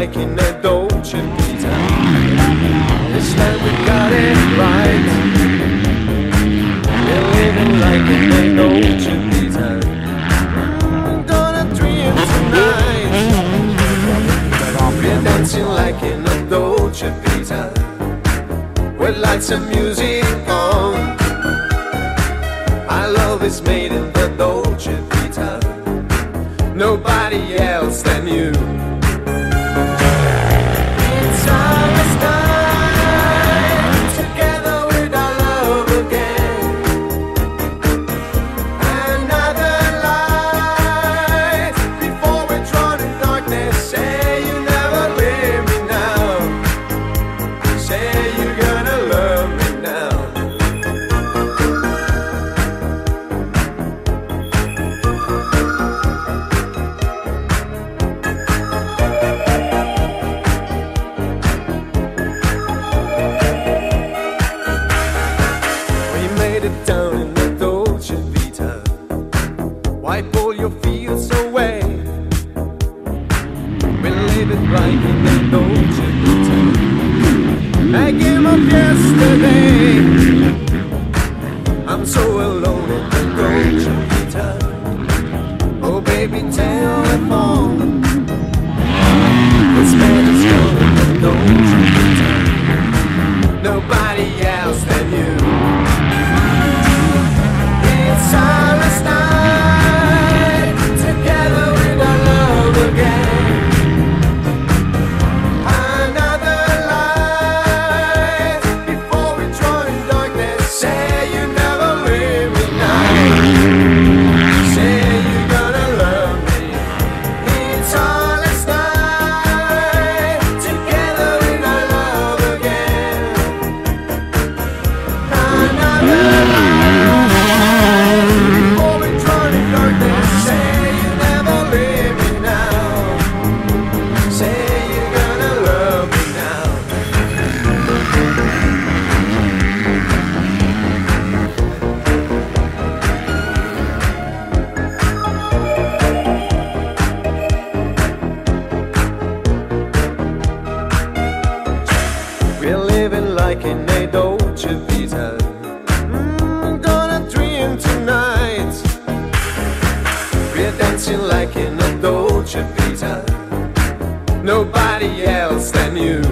like in a Dolce Vita. This time we got it right. We're living like in a Dolce Vita. Gonna dream tonight. We're dancing like in a Dolce Vita. With lights and music on. Our love is made in the Dolce Vita. Nobody else than you. It's always time together with our love again. Another light before we're drawn in darkness. Say you never leave me now. Say you're gonna love me now. Down in the Dolce Vita, wipe all your fears away. We live it right in the Dolce Vita. I game of yesterday. I'm so alone in the Dolce Vita. Oh baby, telephone. It's better still in the Dolce Vita. Nobody else than you. Silence night, together with our love again. Another light before we drown in darkness. Say you never leave me now. Say you're gonna love me. It's silence night, together with our love again. Another light. We're living like in a Dolce Vita. Gonna dream tonight. We're dancing like in a Dolce Vita. Nobody else than you.